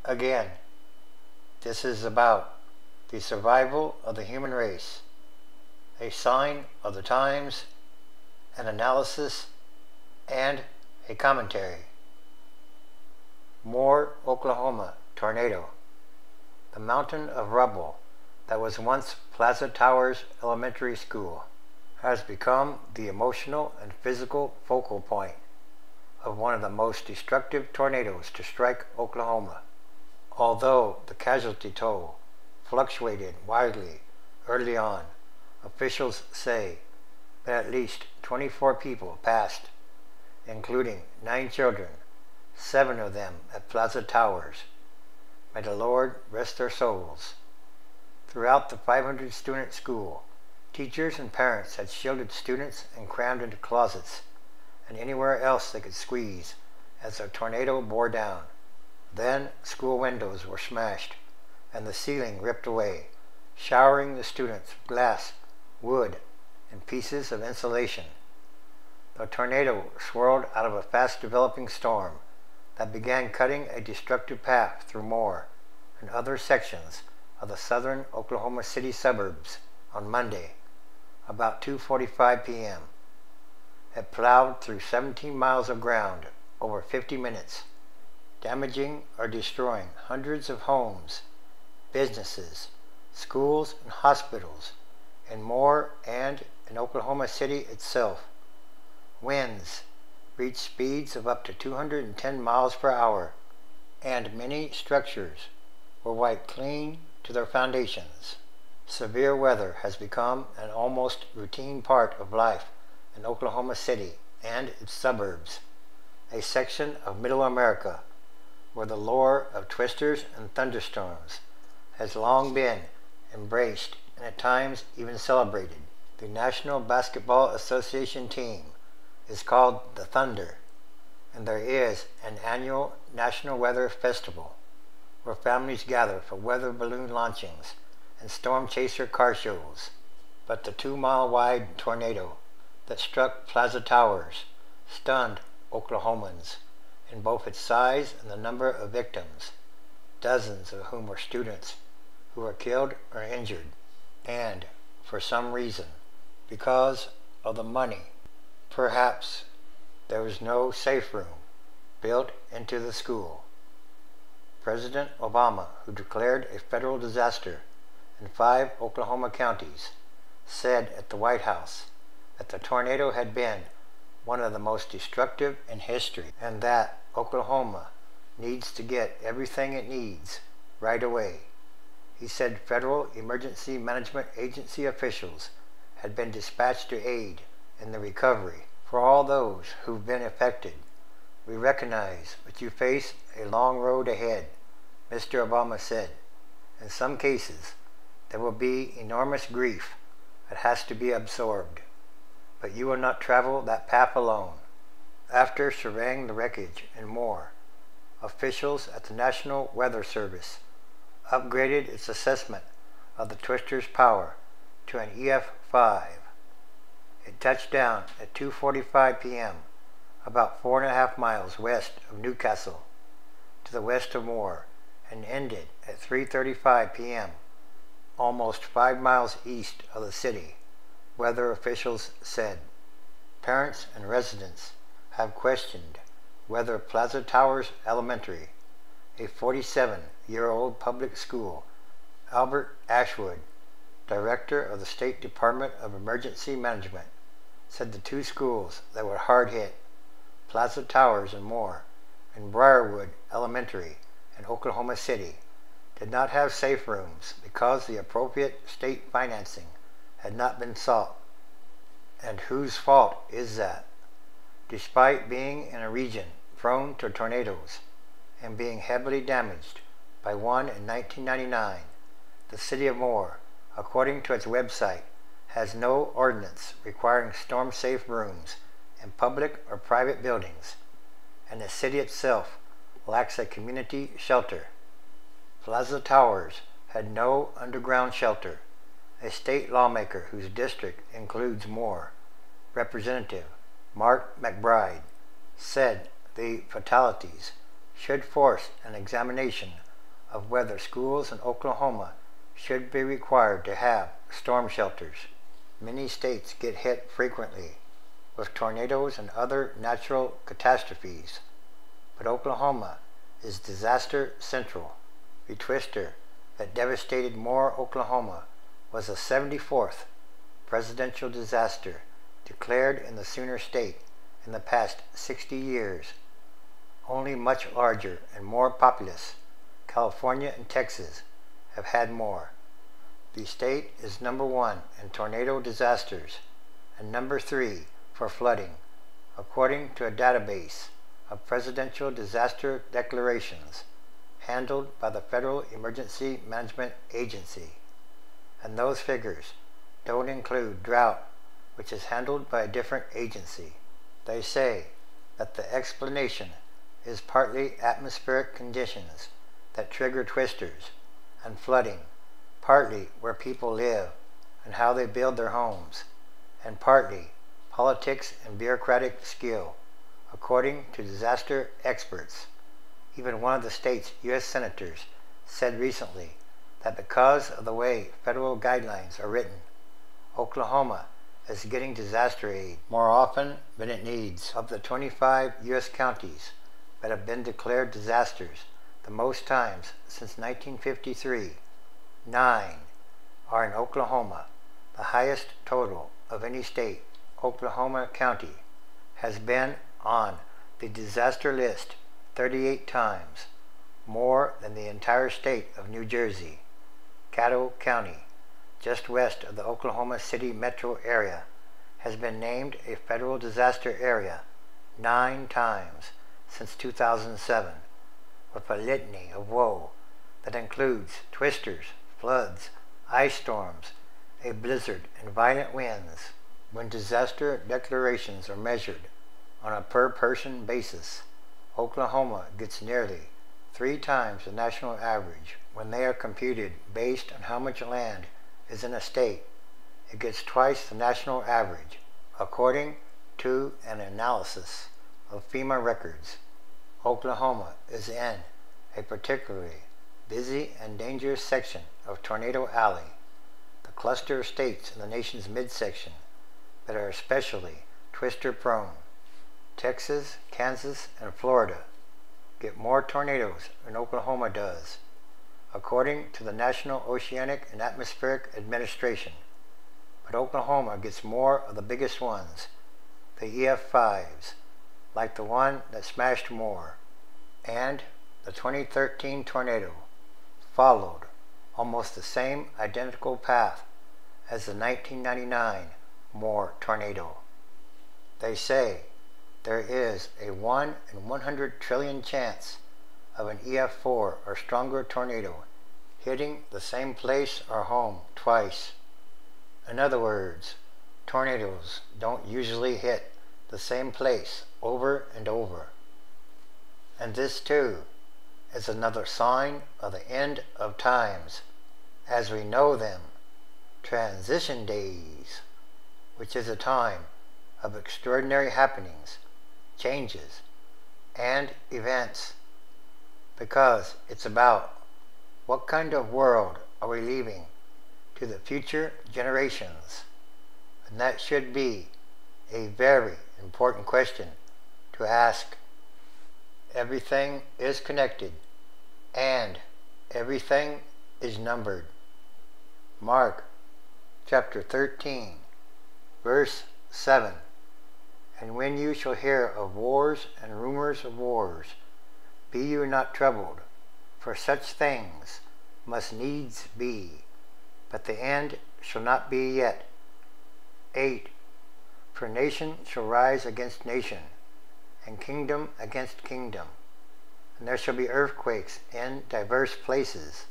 Again, this is about the survival of the human race, a sign of the times, an analysis, and a commentary. Moore, Oklahoma tornado. The mountain of rubble that was once Plaza Towers Elementary School has become the emotional and physical focal point of one of the most destructive tornadoes to strike Oklahoma. Although the casualty toll fluctuated widely early on, officials say that at least 24 people passed, including 9 children, 7 of them at Plaza Towers. May the Lord rest their souls. Throughout the 500-student school, teachers and parents had shielded students and crammed into closets and anywhere else they could squeeze as the tornado bore down. Then school windows were smashed and the ceiling ripped away, showering the students with glass, wood, and pieces of insulation. The tornado swirled out of a fast-developing storm that began cutting a destructive path through Moore and other sections of the southern Oklahoma City suburbs on Monday, about 2:45 p.m. It plowed through 17 miles of ground over 50 minutes, damaging or destroying hundreds of homes, businesses, schools, and hospitals in Moore and in Oklahoma City itself. Winds reached speeds of up to 210 miles per hour, and many structures were wiped clean to their foundations. Severe weather has become an almost routine part of life in Oklahoma City and its suburbs, a section of Middle America where the lore of twisters and thunderstorms has long been embraced and at times even celebrated. The National Basketball Association team is called the Thunder, and there is an annual National Weather Festival where families gather for weather balloon launchings and storm chaser car shows. But the 2-mile-wide tornado that struck Plaza Towers stunned Oklahomans in both its size and the number of victims, dozens of whom were students who were killed or injured, and, for some reason, because of the money, perhaps there was no safe room built into the school. President Obama, who declared a federal disaster in 5 Oklahoma counties, said at the White House that the tornado had been one of the most destructive in history and that Oklahoma needs to get everything it needs right away. He said federal emergency management agency officials had been dispatched to aid in the recovery. For all those who've been affected, we recognize that you face a long road ahead, Mr. Obama said. In some cases, there will be enormous grief that has to be absorbed, but you will not travel that path alone. After surveying the wreckage and more, officials at the National Weather Service upgraded its assessment of the twister's power to an EF5. It touched down at 2:45 p.m., about 4.5 miles west of Newcastle, to the west of Moore, and ended at 3:35 p.m., almost 5 miles east of the city, weather officials said. Parents and residents have questioned whether Plaza Towers Elementary, a 47-year-old public school, Albert Ashwood, director of the State Department of Emergency Management, said the 2 schools that were hard hit, Plaza Towers and Moore, and Briarwood Elementary in Oklahoma City, did not have safe rooms because the appropriate state financing had not been sought. And whose fault is that? Despite being in a region prone to tornadoes and being heavily damaged by one in 1999, the city of Moore, according to its website, has no ordinance requiring storm-safe rooms in public or private buildings, and the city itself lacks a community shelter. Plaza Towers had no underground shelter. A state lawmaker whose district includes Moore, Representative Mark McBride, said the fatalities should force an examination of whether schools in Oklahoma should be required to have storm shelters. Many states get hit frequently with tornadoes and other natural catastrophes, but Oklahoma is disaster central. The twister that devastated Moore, Oklahoma was the 74th presidential disaster declared in the Sooner State in the past 60 years. Only much larger and more populous California and Texas have had more. The state is number 1 in tornado disasters and number 3 for flooding, according to a database of presidential disaster declarations handled by the Federal Emergency Management Agency. And those figures don't include drought, which is handled by a different agency. They say that the explanation is partly atmospheric conditions that trigger twisters, and flooding, partly where people live and how they build their homes, and partly politics and bureaucratic skill, according to disaster experts. Even one of the state's U.S. senators said recently that because of the way federal guidelines are written, Oklahoma is getting disaster aid more often than it needs. Of the 25 U.S. counties that have been declared disasters the most times since 1953, 9 are in Oklahoma, the highest total of any state. Oklahoma County has been on the disaster list 38 times, more than the entire state of New Jersey. Caddo County, just west of the Oklahoma City metro area, has been named a federal disaster area 9 times since 2007, with a litany of woe that includes twisters, floods, ice storms, a blizzard, and violent winds. When disaster declarations are measured on a per-person basis, Oklahoma gets nearly 3 times the national average. When they are computed based on how much land is in a state, it gets twice the national average, according to an analysis of FEMA records. Oklahoma is in a particularly busy and dangerous section of Tornado Alley, the cluster of states in the nation's midsection that are especially twister-prone. Texas, Kansas, and Florida get more tornadoes than Oklahoma does, according to the National Oceanic and Atmospheric Administration. But Oklahoma gets more of the biggest ones, the EF5s, like the one that smashed Moore. And the 2013 tornado followed almost the same identical path as the 1999 Moore tornado. They say there is a 1 in 100 trillion chance of an EF4 or stronger tornado hitting the same place or home twice. In other words, tornadoes don't usually hit the same place over and over. And this too is another sign of the end of times as we know them, transition days, which is a time of extraordinary happenings, changes, and events, because it's about what kind of world are we leaving to the future generations. And that should be a very important question to ask. Everything is connected, and everything is numbered. Mark chapter 13, verse 7. And when you shall hear of wars and rumors of wars, be you not troubled, for such things must needs be, but the end shall not be yet. 8. For nation shall rise against nation, and kingdom against kingdom. And there shall be earthquakes in diverse places,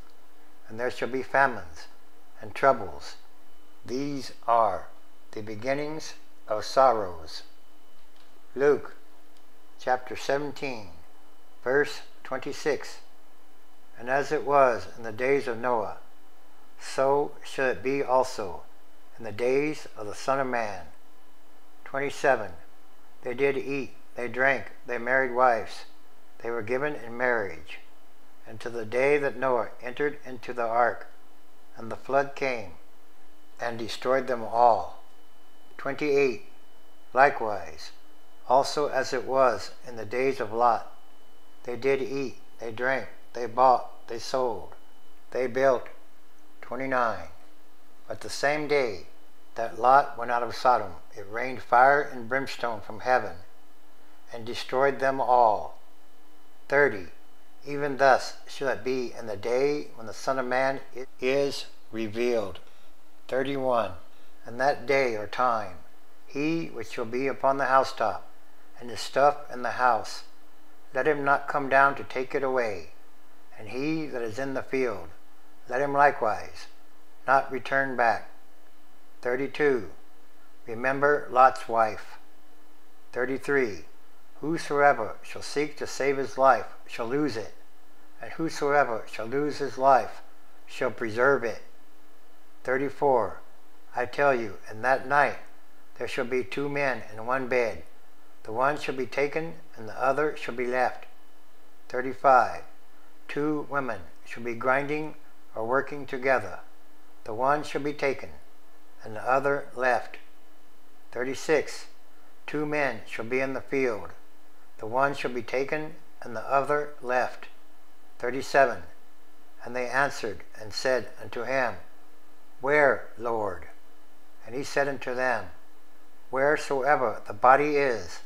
and there shall be famines and troubles. These are the beginnings of sorrows. Luke chapter 17, verse 26. And as it was in the days of Noah, so shall it be also in the days of the Son of Man. 27. They did eat, they drank, they married wives, they were given in marriage. and to the day that Noah entered into the ark, and the flood came, and destroyed them all. 28. Likewise, also as it was in the days of Lot, they did eat, they drank, they bought, they sold, they built. 29. But the same day that Lot went out of Sodom, it rained fire and brimstone from heaven, and destroyed them all. 30. Even thus shall it be in the day when the Son of Man is revealed. 31. And that day or time, he which shall be upon the housetop, and his stuff in the house, let him not come down to take it away. And he that is in the field, let him likewise not return back. 32. Remember Lot's wife. 33. Whosoever shall seek to save his life shall lose it, and whosoever shall lose his life shall preserve it. 34. I tell you, in that night there shall be 2 men in one bed. The one shall be taken, and the other shall be left. 35. 2 women shall be grinding or working together. The one shall be taken, and the other left. 36. 2 men shall be in the field. The one shall be taken, and the other left. 37. And they answered and said unto him, Where, Lord? And he said unto them, Wheresoever the body is,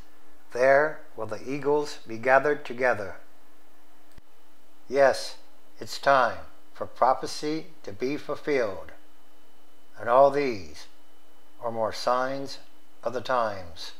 there will the eagles be gathered together. Yes, it's time for prophecy to be fulfilled. And all these are more signs of the times.